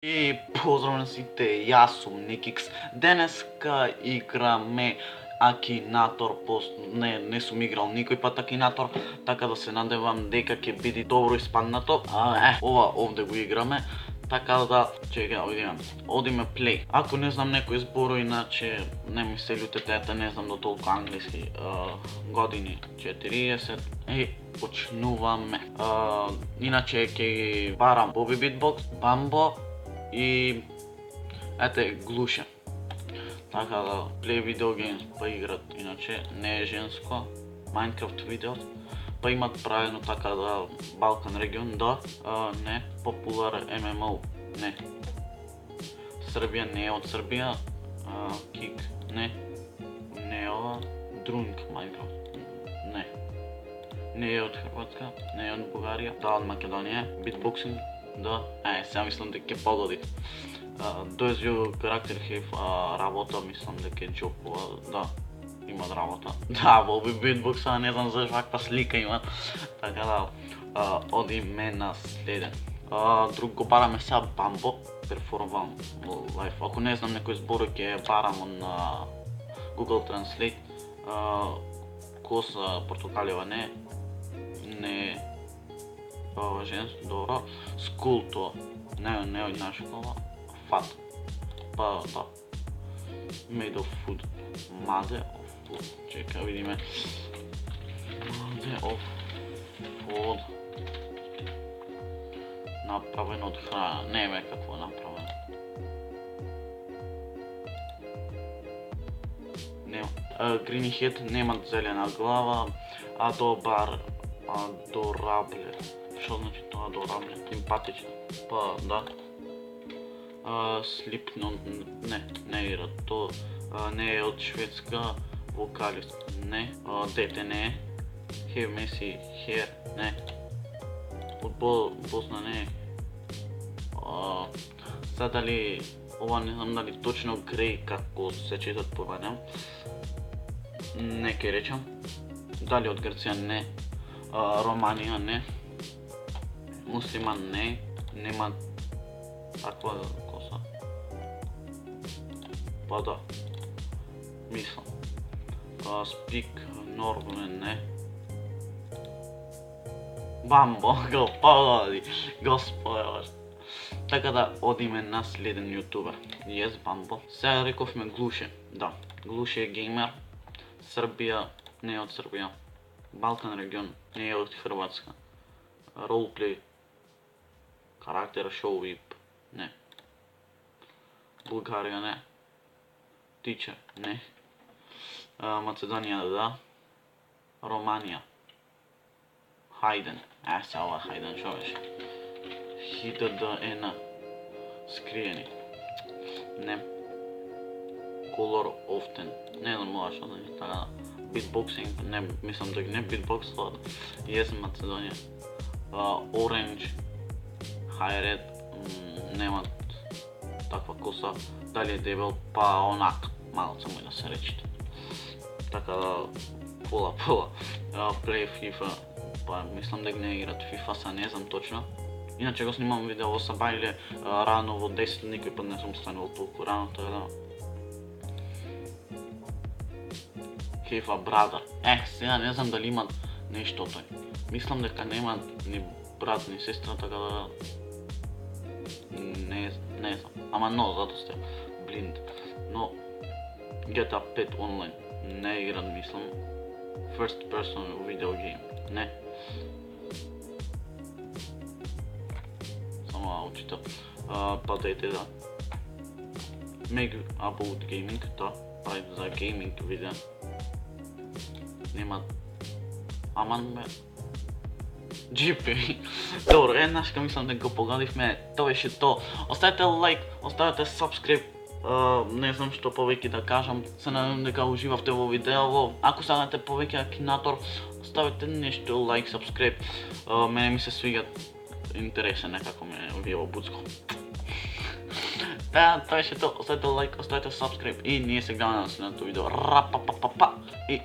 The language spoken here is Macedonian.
И поздрав на сите, јас сум Никикс. Денеска играме Акинатор, не сум играл никој пат Акинатор, така да се надевам дека ќе биде добро испаднато. Ова овде го играме, така да чекај да видиме. Одиме плей. Ако не знам некој збор, иначе не ми се љутете, ете не знам до толку англиски. Години 40 и почнуваме. Иначе ќе ги барам Боби Битбокс, Бамбо и ете Глуша. Така да плей видео геймс па играт, иначе не е женско. Майнкрафт видео па имат правено така да Балкан регион, да, не, популар ММО, не. Србија не е од Србија, Кик, не е ова, Друнг Майнкрафт, не е од Хрватска, не е од Бугарија, да, од Македонија, Битбоксинг, да, сега мислам дека ќе погоди. Does your character have работа, мислам дека е джопува, да, имат работа. Да, Боби Битбокса, не знам зашто ваква слика има, така да, одиме на следен. Друг го бараме сега Бамбо, перформам лайф. Ако не знам некој збор, ќе барам на Google Translate. Коса портокалјева не женско, добро. Скулто, не од наша школа. Фат, па да. Made of food, Made of food, чека видиме. Made of food. Направено од храна, не е какво направено. Нема. Green head, немат зелена глава, адорабле. Што значи тоа адорабле? Емпатично, па да. Слипно, не е то, не е од Шведска, вокалист, не, дете не е, Have Messi Hair, не, од Босна не е. Сега дали, ова не знам дали точно Греј како се четат повадам, не ке речам, дали од Грција не, Романија не, муслиман не, нема таква коса. Па да, мислам. Speak normal не. Бамбо, го погоди, господи. Така да одиме на следен јутубер. Yes, Бамбо. Сега рековме Глуше. Да, Глуше е геймер. Србија, не е од Србија. Балкан регион, не е од Хрватска. Ролплей. Карактер шоу вип, не. Бугарија не. Тичер, не. Македонија да. Романија. Хајден, сега ова Хајден шо беше. HDN. Скриени. Не. Color often. Не знам ова шо значи така. Битбоксинг, не, мислам дека не битбоксува. Yes, Македонија. Orange. Хайред, немат таква коса, дали е дебел, па онак, малце мој да се речите. Така да, пола, плей FIFA, па мислам дека не играт FIFA, са не знам точно. Иначе го снимам видео во сабајле рано во 10, никој пат не сум станувал толку рано, така да. FIFA Brother, сега не знам дали имат нешто тој. Мислам дека немат ни брат ни сестра, така да не знам, ама но зато сте блинд. Но GTA 5 онлайн не играм, мислам. First person video game, не. Само очита. Па дайте да. Make about gaming, да, прави за гейминг видео. Нема. Аман бе. GP. Добро, еднашка мислам дека го погодивме, тоа беше то. Оставете лайк, оставете subscribe, не знам што повеќе да кажам, се надевам дека уживавте во видео. Ако сакате повеќе Акинатор, оставете нешто лайк, subscribe, мене ми се свига, интересен некако ме вие во буцко. Тоа беше то, оставете лайк, оставете subscribe и ние се гледаме на следното видео. Рапапапапа и